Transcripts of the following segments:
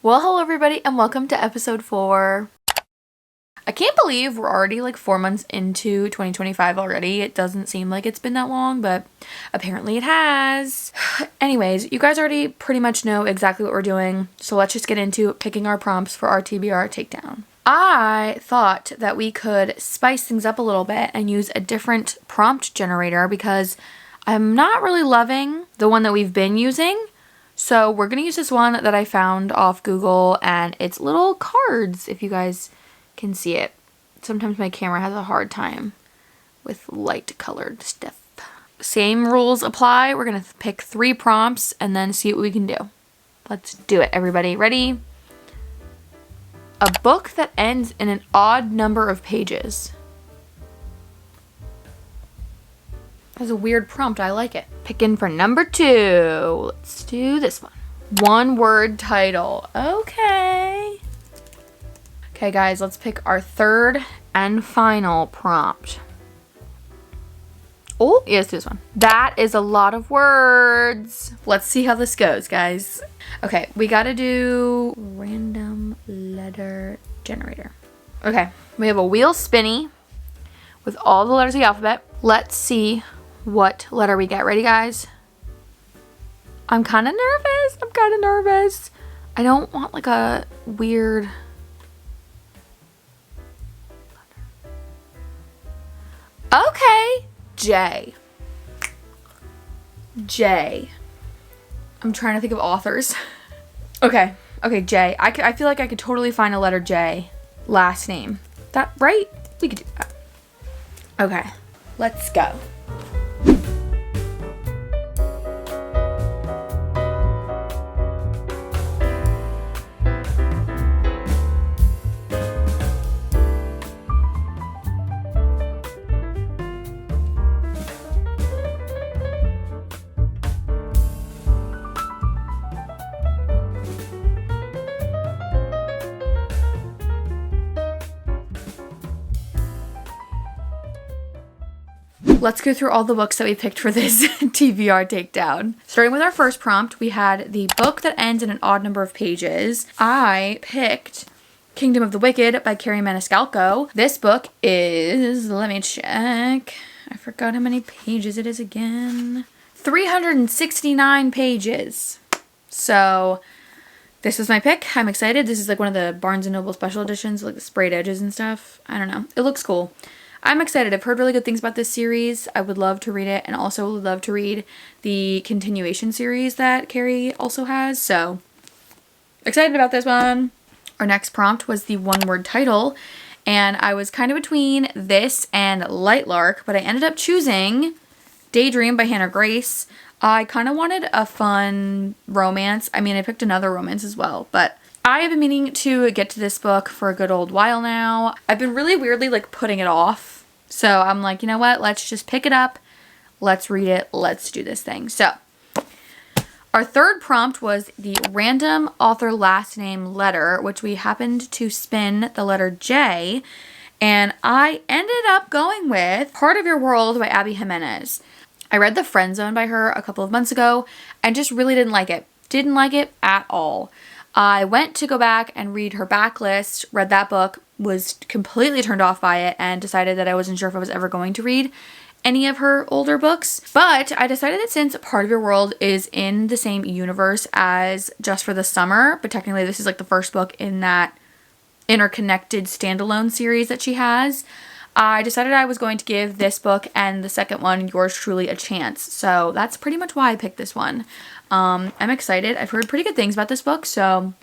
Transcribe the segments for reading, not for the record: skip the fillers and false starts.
Well, hello everybody and welcome to episode 4. I can't believe we're already like 4 months into 2025 already. It doesn't seem like it's been that long, but apparently it has. Anyways, you guys already pretty much know exactly what we're doing, so let's just get into picking our prompts for our TBR takedown. I thought that we could spice things up a little bit and use a different prompt generator because I'm not really loving the one that we've been using. So we're going to use this one that I found off Google, and it's little cards, if you guys can see it. Sometimes my camera has a hard time with light colored stuff. Same rules apply. We're going to pick 3 prompts and then see what we can do. Let's do it, everybody. Ready? A book that ends in an odd number of pages. That's a weird prompt. I like it. Picking for number 2. Let's do this one. One word title. Okay. Okay, guys, let's pick our 3rd and final prompt. Oh, yes, this one. That is a lot of words. Let's see how this goes, guys. Okay, we gotta do random letter generator. Okay, we have a wheel spinny with all the letters of the alphabet. Let's see what letter we get. Ready, guys? I'm kind of nervous. I don't want like a weird letter. Okay, J. I'm trying to think of authors. Okay, J. I feel like I could totally find a letter J. Last name. That right? We could do that. Okay, let's go. Let's go through all the books that we picked for this TBR takedown. Starting with our first prompt, we had the book that ends in an odd number of pages. I picked Kingdom of the Wicked by Carrie Maniscalco. This book is, let me check. I forgot how many pages it is again. 369 pages. So this is my pick. I'm excited. This is like one of the Barnes & Noble special editions, like the sprayed edges and stuff. I don't know. It looks cool. I'm excited. I've heard really good things about this series. I would love to read it, and also would love to read the continuation series that Carrie also has. So excited about this one. Our next prompt was the one-word title, and I was kind of between this and Lightlark, but I ended up choosing Daydream by Hannah Grace. I kind of wanted a fun romance. I mean, I picked another romance as well, but I have been meaning to get to this book for a good old while now. I've been really weirdly like putting it off. So I'm like, you know what? Let's just pick it up. Let's read it. Let's do this thing. So our 3rd prompt was the random author last name letter, which we happened to spin the letter J. And I ended up going with Part of Your World by Abby Jimenez. I read The Friend Zone by her a couple of months ago and just really didn't like it. Didn't like it at all. I went to go back and read her backlist, read that book, was completely turned off by it, and decided that I wasn't sure if I was ever going to read any of her older books. But I decided that since Part of Your World is in the same universe as Just for the Summer, but technically this is like the first book in that interconnected standalone series that she has, I decided I was going to give this book and the second one, Yours Truly, a chance. So that's pretty much why I picked this one. I'm excited. I've heard pretty good things about this book, so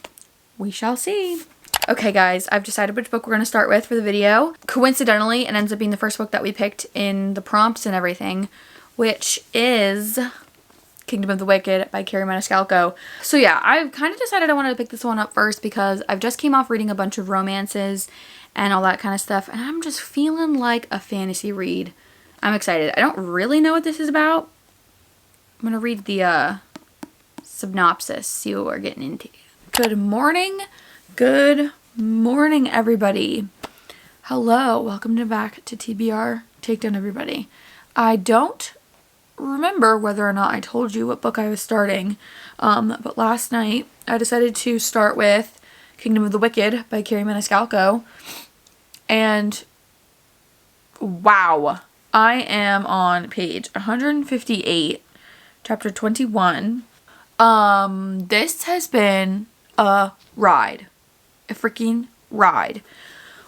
we shall see. Okay, guys, I've decided which book we're going to start with for the video. Coincidentally, it ends up being the first book that we picked in the prompts and everything, which is Kingdom of the Wicked by Carrie Maniscalco. So yeah, I've kind of decided I wanted to pick this one up first because I've just came off reading a bunch of romances and all that kind of stuff, and I'm just feeling like a fantasy read. I'm excited. I don't really know what this is about. I'm going to read the synopsis, see what we're getting into. Good morning, everybody. Hello, welcome back to TBR Takedown, everybody. I don't remember whether or not I told you what book I was starting, but last night I decided to start with Kingdom of the Wicked by Carrie Maniscalco, and wow, I am on page 158, chapter 21. This has been a ride. A freaking ride.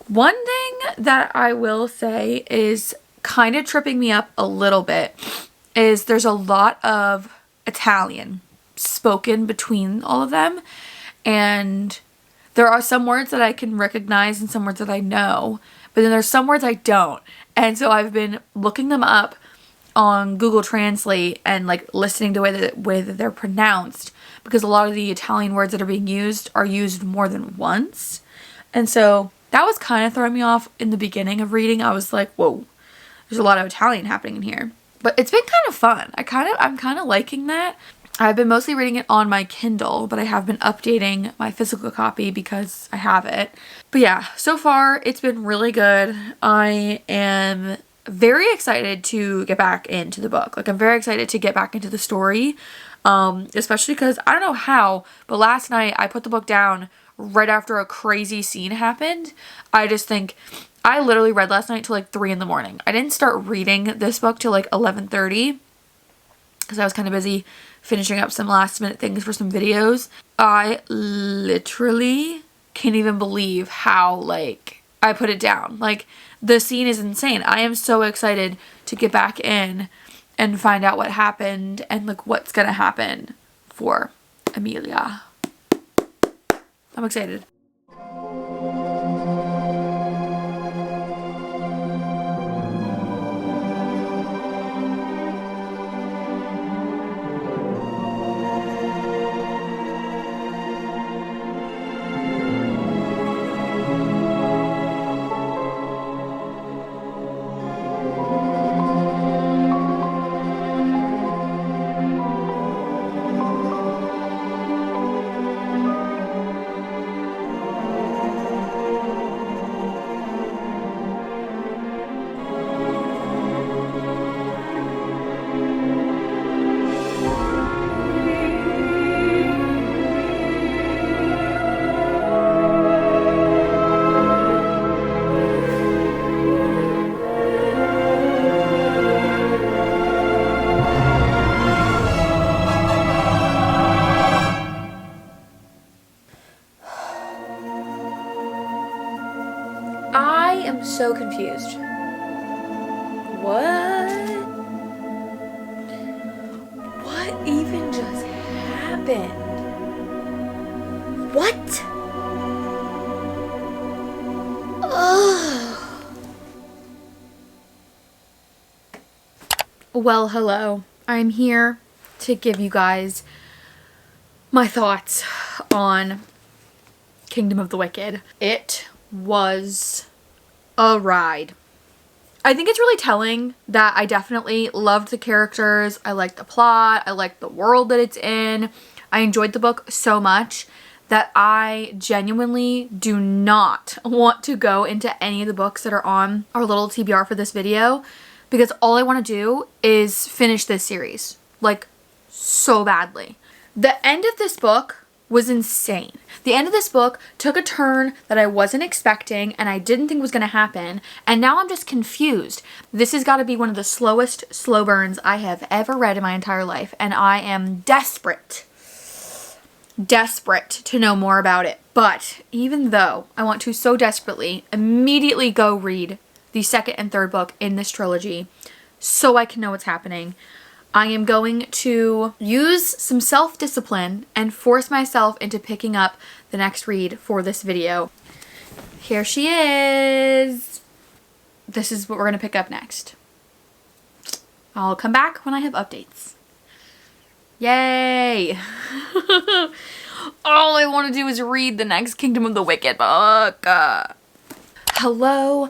One thing that I will say is kind of tripping me up a little bit is there's a lot of Italian spoken between all of them, and there are some words that I can recognize and some words that I know, but then there's some words I don't. And so I've been looking them up on Google Translate and like listening to the way that they're pronounced, because a lot of the Italian words that are being used are used more than once. And so that was kind of throwing me off in the beginning of reading. I was like, whoa, there's a lot of Italian happening in here. But it's been kind of fun. I'm kind of liking that. I've been mostly reading it on my Kindle, but I have been updating my physical copy because I have it. But yeah, so far it's been really good. I am very excited to get back into the book. Like, I'm very excited to get back into the story, especially because I don't know how, but last night I put the book down right after a crazy scene happened. I just think I literally read last night till like 3 in the morning. I didn't start reading this book till like 11:30 because I was kind of busy finishing up some last minute things for some videos. I literally can't even believe how like I put it down. Like, the scene is insane. I am so excited to get back in and find out what happened and like what's gonna happen for Amelia. I'm excited. I am so confused. What even just happened? What? Ugh. Well, hello. I'm here to give you guys my thoughts on Kingdom of the Wicked. It was a ride. I think it's really telling that I definitely loved the characters. I liked the plot. I liked the world that it's in. I enjoyed the book so much that I genuinely do not want to go into any of the books that are on our little TBR for this video, because all I want to do is finish this series, like, so badly. The end of this book was insane. The end of this book took a turn that I wasn't expecting and I didn't think was going to happen, and now I'm just confused. This has got to be one of the slowest slow burns I have ever read in my entire life, and I am desperate to know more about it. But even though I want to so desperately immediately go read the second and third book in this trilogy so I can know what's happening, I am going to use some self-discipline and force myself into picking up the next read for this video. Here she is. This is what we're going to pick up next. I'll come back when I have updates. Yay! All I want to do is read the next Kingdom of the Wicked book. Hello.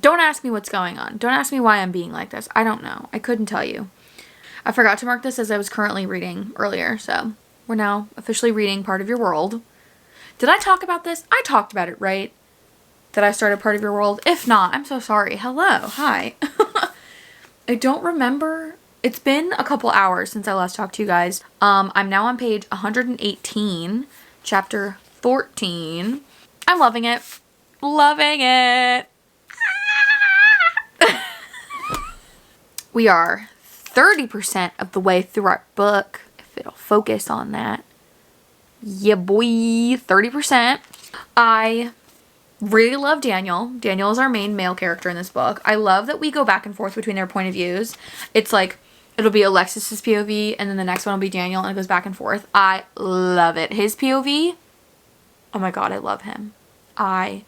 Don't ask me what's going on. Don't ask me why I'm being like this. I don't know. I couldn't tell you. I forgot to mark this as I was currently reading earlier, so we're now officially reading Part of Your World. Did I talk about this? I talked about it, right? That I started Part of Your World? If not, I'm so sorry. Hello. Hi. I don't remember. It's been a couple hours since I last talked to you guys. I'm now on page 118, chapter 14. I'm loving it. Loving it. We are 30% of the way through our book, if it'll focus on that. Yeah, boy, 30%. I really love Daniel. Daniel is our main male character in this book. I love that we go back and forth between their point of views. It's like, it'll be Alexis's POV, and then the next one will be Daniel, and it goes back and forth. I love it. His POV, oh my god, I love him. I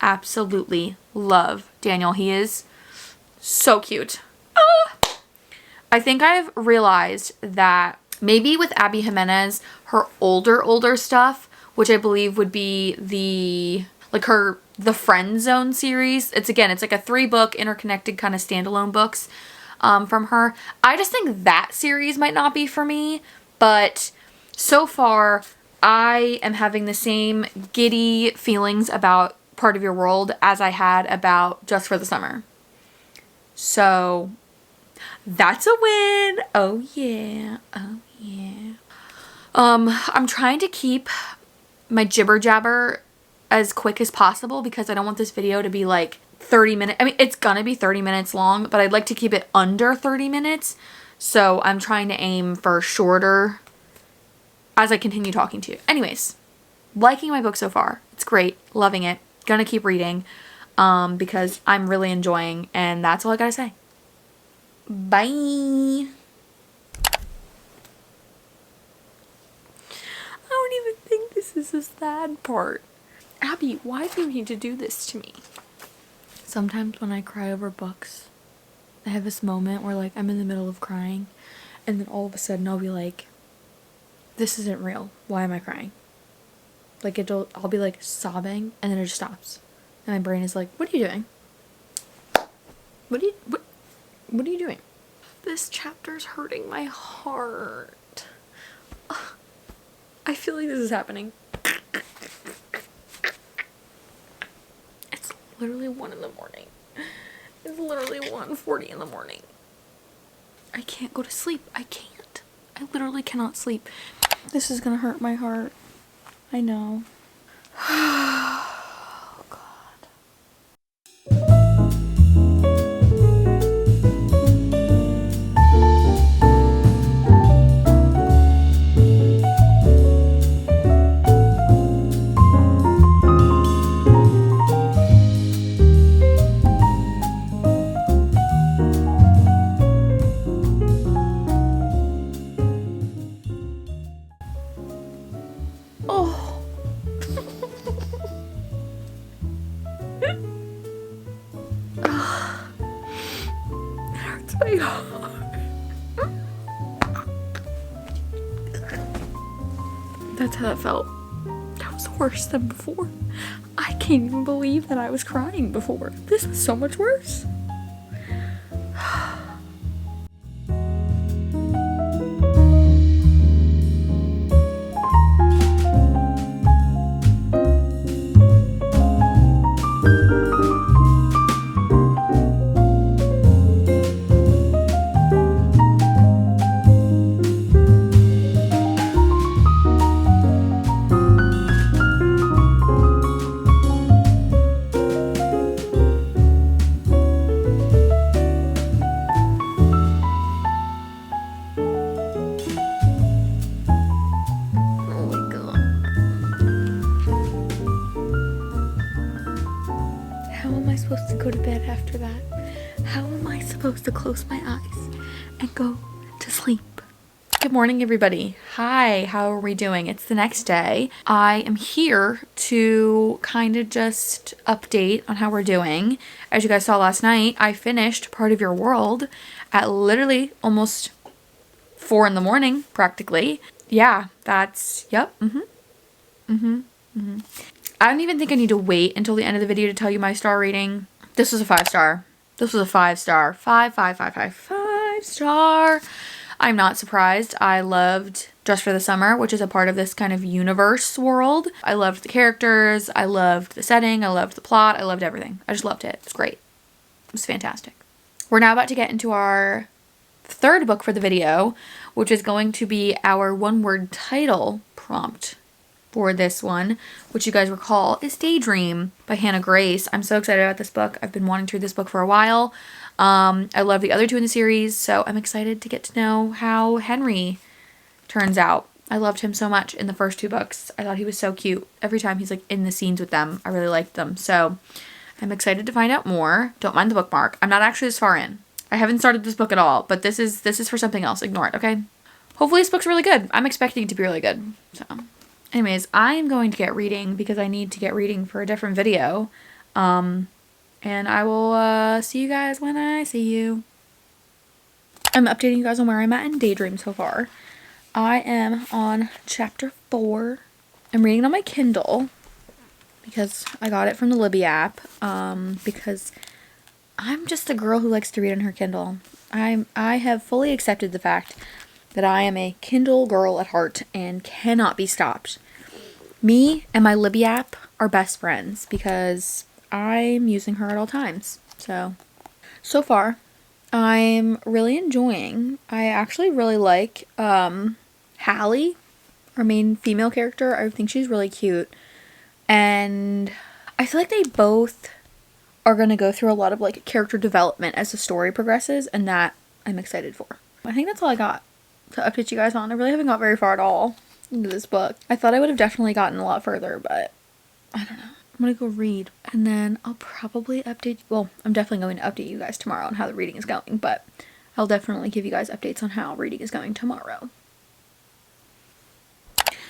absolutely love Daniel. He is so cute. I think I've realized that maybe with Abby Jimenez, her older stuff, which I believe would be the Friend Zone series. It's like a 3-book interconnected kind of standalone books from her. I just think that series might not be for me, but so far I am having the same giddy feelings about Part of Your World as I had about Just for the Summer. So that's a win. Oh yeah. Oh yeah. I'm trying to keep my jibber jabber as quick as possible because I don't want this video to be like 30 minutes. I mean, it's gonna be 30 minutes long, but I'd like to keep it under 30 minutes. So I'm trying to aim for shorter as I continue talking to you. Anyways, liking my book so far. It's great. Loving it. Gonna keep reading because I'm really enjoying, and that's all I gotta say. Bye. I don't even think this is the sad part. Abby, why do you need to do this to me? Sometimes when I cry over books, I have this moment where like I'm in the middle of crying, and then all of a sudden I'll be like, this isn't real. Why am I crying? Like I'll be like sobbing, and then it just stops. And my brain is like, what are you doing? What are you doing? This chapter's hurting my heart. I feel like this is happening. It's literally 1 in the morning. It's literally 1:40 in the morning. I can't go to sleep. I can't. I literally cannot sleep. This is gonna hurt my heart. I know. Oh, God. Oh. It hurts my heart. That's how that felt. That was worse than before. I can't even believe that I was crying before. This was so much worse. Supposed to go to bed after that? How am I supposed to close my eyes and go to sleep? Good morning, everybody. Hi, how are we doing? It's the next day. I am here to kind of just update on how we're doing. As you guys saw last night, I finished Part of Your World at literally almost 4 in the morning, practically. Yeah, that's, yep, I don't even think I need to wait until the end of the video to tell you my star rating. This was a 5-star. This was a 5-star. 5-star. I'm not surprised. I loved Just for the Summer, which is a part of this kind of universe world. I loved the characters. I loved the setting. I loved the plot. I loved everything. I just loved it. It's great. It was fantastic. We're now about to get into our third book for the video, which is going to be our one-word title prompt for this one, which you guys recall is Daydream by Hannah Grace. I'm so excited about this book. I've been wanting to read this book for a while. I love the other two in the series, so I'm excited to get to know how Henry turns out. I loved him so much in the first two books. I thought he was so cute. Every time he's like in the scenes with them, I really liked them. So I'm excited to find out more. Don't mind the bookmark. I'm not actually this far in. I haven't started this book at all, but this is for something else. Ignore it, okay? Hopefully this book's really good. I'm expecting it to be really good. So anyways, I am going to get reading because I need to get reading for a different video. And I will see you guys when I see you. I'm updating you guys on where I'm at in Daydream so far. I am on chapter 4. I'm reading it on my Kindle because I got it from the Libby app. Because I'm just a girl who likes to read on her Kindle. I have fully accepted the fact that I am a Kindle girl at heart and cannot be stopped. Me and my Libby app are best friends because I'm using her at all times. So far, I'm really enjoying. I actually really like Hallie, our main female character. I think she's really cute. And I feel like they both are going to go through a lot of like character development as the story progresses, and that I'm excited for. I think that's all I got to update you guys on. I really haven't got very far at all into this book. I thought I would have definitely gotten a lot further, but I don't know. I'm going to go read, and then I'll probably update, well, I'm definitely going to update you guys tomorrow on how the reading is going, but I'll definitely give you guys updates on how reading is going tomorrow.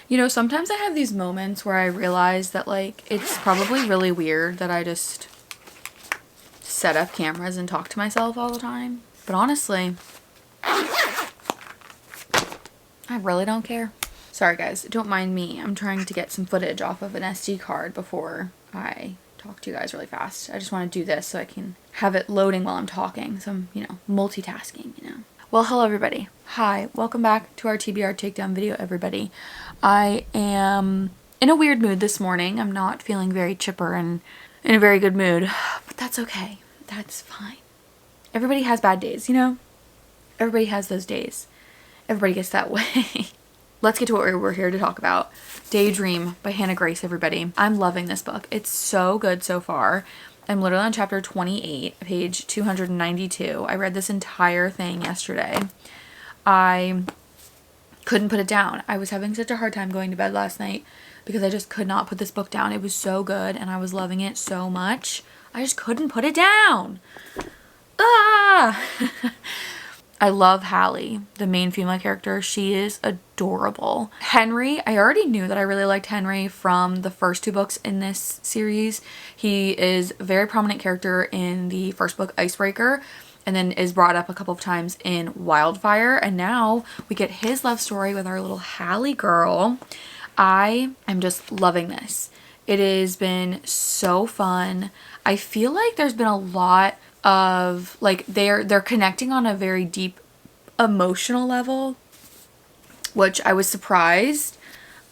You know, sometimes I have these moments where I realize that, like, it's probably really weird that I just set up cameras and talk to myself all the time. But honestly, I really don't care. Sorry guys, don't mind me. I'm trying to get some footage off of an SD card before I talk to you guys really fast. I just want to do this so I can have it loading while I'm talking. So I'm, multitasking, Well, hello everybody. Hi, welcome back to our TBR Takedown video, everybody. I am in a weird mood this morning. I'm not feeling very chipper and in a very good mood, but that's okay. That's fine. Everybody has bad days, Everybody has those days. Everybody gets that way. Let's get to what we're here to talk about. Daydream by Hannah Grace, everybody. I'm loving this book. It's so good so far. I'm literally on chapter 28, page 292. I read this entire thing yesterday. I couldn't put it down. I was having such a hard time going to bed last night because I just could not put this book down. It was so good and I was loving it so much. I just couldn't put it down. Ah! I love Hallie, the main female character. She is adorable. Henry, I already knew that I really liked Henry from the first two books in this series. He is a very prominent character in the first book, Icebreaker, and then is brought up a couple of times in Wildfire. And now we get his love story with our little Hallie girl. I am just loving this. It has been so fun. I feel like there's been a lot of like they're connecting on a very deep emotional level, which I was surprised.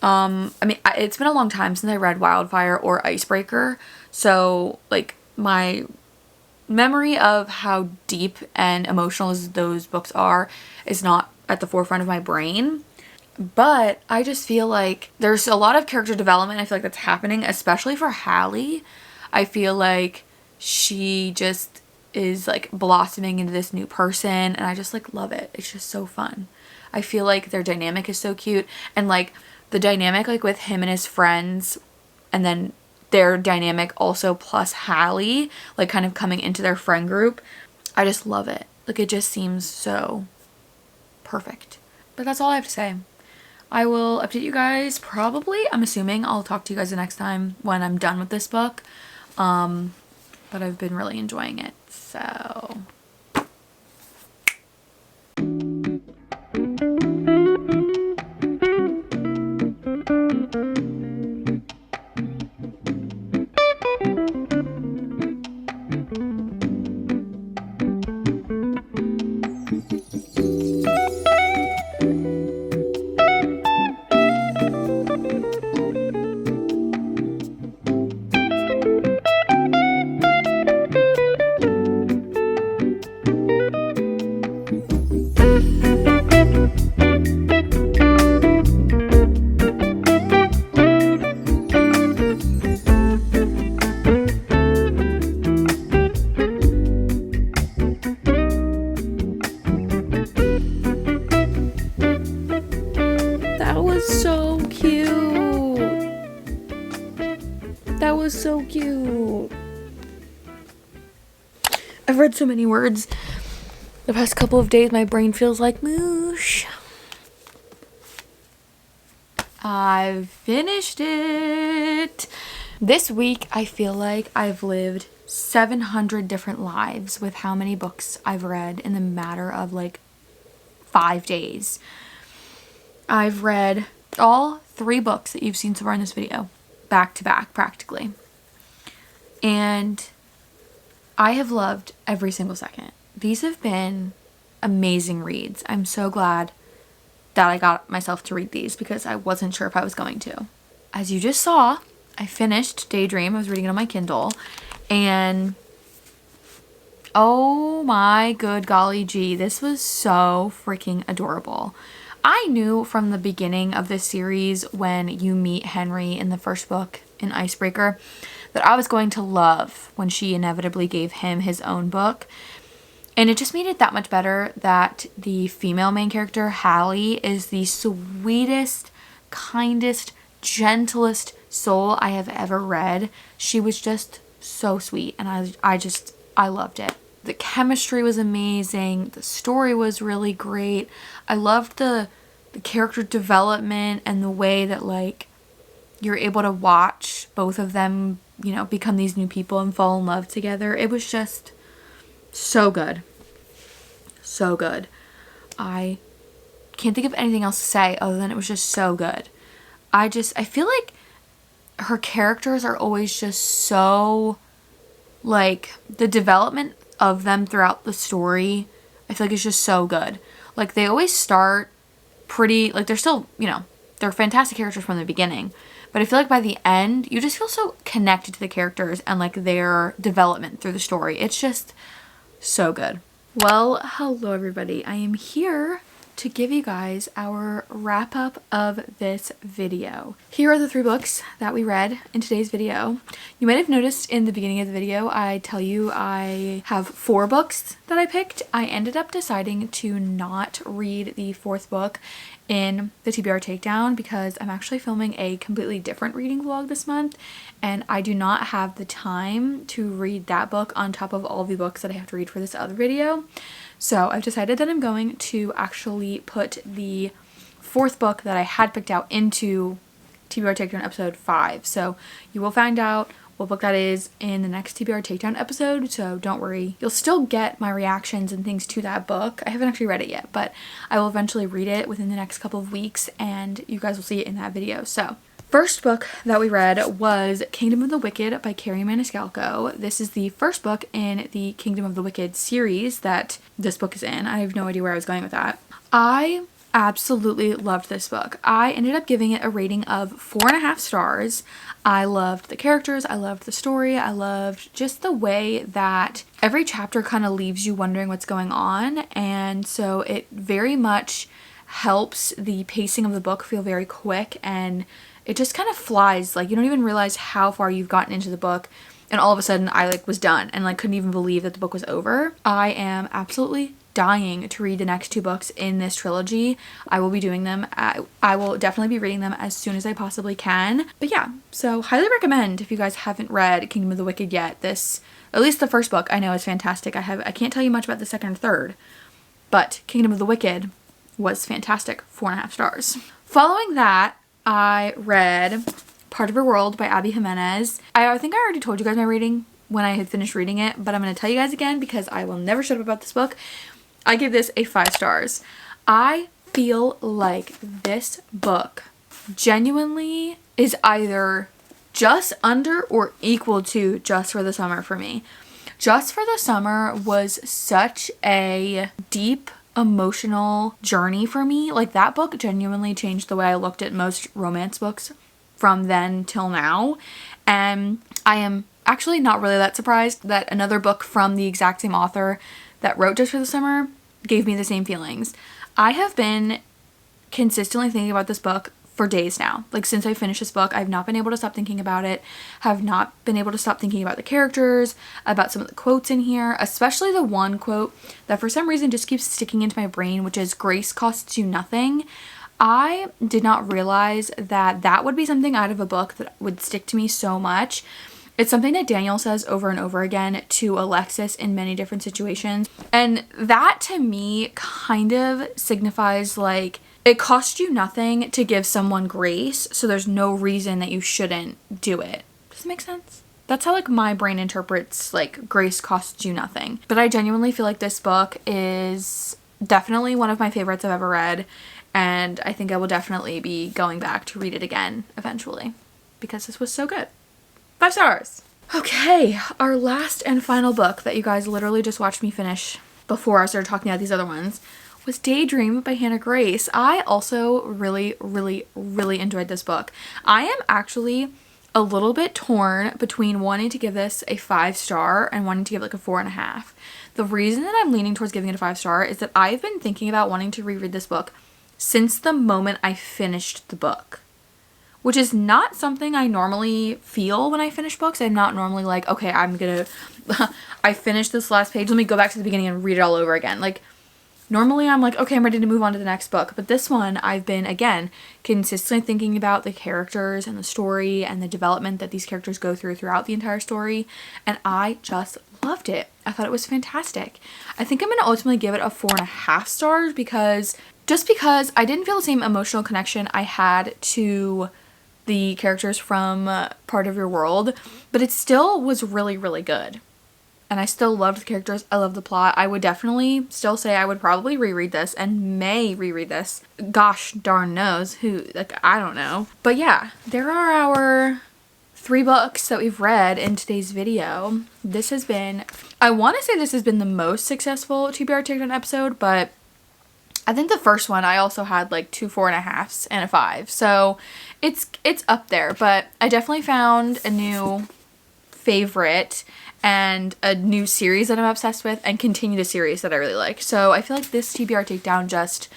It's been a long time since I read Wildfire or Icebreaker, so like my memory of how deep and emotional as those books are is not at the forefront of my brain. But I just feel like there's a lot of character development I feel like that's happening, especially for Hallie. I feel like she just is like blossoming into this new person and I just like love it. It's just so fun. I feel like their dynamic is so cute, and like the dynamic like with him and his friends, and then their dynamic also plus Hallie like kind of coming into their friend group. I just love it. Like it just seems so perfect. But that's all I have to say. I will update you guys probably. I'm assuming I'll talk to you guys the next time when I'm done with this book. But I've been really enjoying it, so. so cute. That was so cute. I've read so many words the past couple of days. My brain feels like moosh. I've finished it. This week, I feel like I've lived 700 different lives with how many books I've read in the matter of like 5 days. I've read all 3 books that you've seen so far in this video, back to back practically. And I have loved every single second. These have been amazing reads. I'm so glad that I got myself to read these because I wasn't sure if I was going to. As you just saw, I finished Daydream. I was reading it on my Kindle, and oh my good golly gee, this was so freaking adorable. I knew from the beginning of this series, when you meet Henry in the first book in Icebreaker, that I was going to love when she inevitably gave him his own book. And it just made it that much better that the female main character, Hallie, is the sweetest, kindest, gentlest soul I have ever read. She was just so sweet, and I loved it. The chemistry was amazing. The story was really great. I loved the character development and the way that like you're able to watch both of them, you know, become these new people and fall in love together. It was just so good. So good. I can't think of anything else to say other than it was just so good. I feel like her characters are always just so, like, the development of them throughout the story, I feel like it's just so good. Like, they always start pretty, like, they're still, you know, they're fantastic characters from the beginning. But I feel like by the end, you just feel so connected to the characters and, like, their development through the story. It's just so good. Well, hello everybody. I am here to give you guys our wrap up of this video. Here are the 3 books that we read in today's video. You might have noticed in the beginning of the video, I tell you I have 4 books that I picked. I ended up deciding to not read the 4th book in the TBR Takedown because I'm actually filming a completely different reading vlog this month, and I do not have the time to read that book on top of all the books that I have to read for this other video. So I've decided that I'm going to actually put the 4th book that I had picked out into TBR Takedown episode 5. So you will find out what book that is in the next TBR Takedown episode, so don't worry. You'll still get my reactions and things to that book. I haven't actually read it yet, but I will eventually read it within the next couple of weeks, and you guys will see it in that video. So first book that we read was Kingdom of the Wicked by Carrie Maniscalco. This is the first book in the Kingdom of the Wicked series that this book is in. I have no idea where I was going with that. I absolutely loved this book. I ended up giving it a rating of 4.5 stars. I loved the characters, I loved the story, I loved just the way that every chapter kind of leaves you wondering what's going on, and so it very much helps the pacing of the book feel very quick, and it just kind of flies. Like, you don't even realize how far you've gotten into the book, and all of a sudden I like was done and like couldn't even believe that the book was over. I am absolutely dying to read the next 2 books in this trilogy. I will be doing them. I will definitely be reading them as soon as I possibly can. But yeah, so highly recommend if you guys haven't read Kingdom of the Wicked yet. This, at least the first book, I know is fantastic. I can't tell you much about the second and third, but Kingdom of the Wicked was fantastic. 4.5 stars. Following that, I read Part of Her World by Abby Jimenez. I think I already told you guys my rating when I had finished reading it, but I'm going to tell you guys again because I will never shut up about this book. I give this a 5 stars. I feel like this book genuinely is either just under or equal to Just for the Summer for me. Just for the Summer was such a deep emotional journey for me. Like, that book genuinely changed the way I looked at most romance books from then till now. And I am actually not really that surprised that another book from the exact same author that wrote Just for the Summer gave me the same feelings. I have been consistently thinking about this book for days now. Like, since I finished this book, I've not been able to stop thinking about it, have not been able to stop thinking about the characters, about some of the quotes in here, especially the one quote that for some reason just keeps sticking into my brain, which is "Grace costs you nothing." I did not realize that that would be something out of a book that would stick to me so much. It's something that Daniel says over and over again to Alexis in many different situations. And that to me kind of signifies like it costs you nothing to give someone grace, so there's no reason that you shouldn't do it. Does it make sense? That's how like my brain interprets like grace costs you nothing. But I genuinely feel like this book is definitely one of my favorites I've ever read, and I think I will definitely be going back to read it again eventually because this was so good. 5 stars. Okay, our last and final book that you guys literally just watched me finish before I started talking about these other ones was Daydream by Hannah Grace. I also really enjoyed this book. I am actually a little bit torn between wanting to give this a 5 star and wanting to give it like a 4.5. The reason that I'm leaning towards giving it a 5 star is that I've been thinking about wanting to reread this book since the moment I finished the book, which is not something I normally feel when I finish books. I'm not normally like, okay, I finished this last page, let me go back to the beginning and read it all over again. Like, normally I'm like, okay, I'm ready to move on to the next book. But this one, I've been, again, consistently thinking about the characters and the story and the development that these characters go through throughout the entire story. And I just loved it. I thought it was fantastic. I think I'm going to ultimately give it a 4.5 stars because I didn't feel the same emotional connection I had to the characters from Part of Your World, but it still was really good. And I still loved the characters. I loved the plot. I would definitely still say I would probably reread this and may reread this. Gosh darn knows who, like, I don't know. But yeah, there are our 3 books that we've read in today's video. This has been, I want to say this has been the most successful TBR Takedown episode, but I think the first one I also had like 2 4.5s and a 5. So it's up there, but I definitely found a new favorite and a new series that I'm obsessed with and continued a series that I really like. So I feel like this TBR Takedown just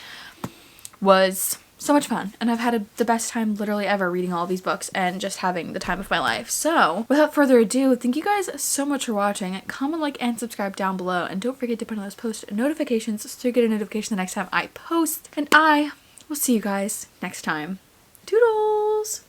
was so much fun, and I've had the best time literally ever reading all these books and just having the time of my life. So without further ado, thank you guys so much for watching. Comment, like, and subscribe down below, and don't forget to put on those post notifications so you get a notification the next time I post, and I will see you guys next time. Toodles!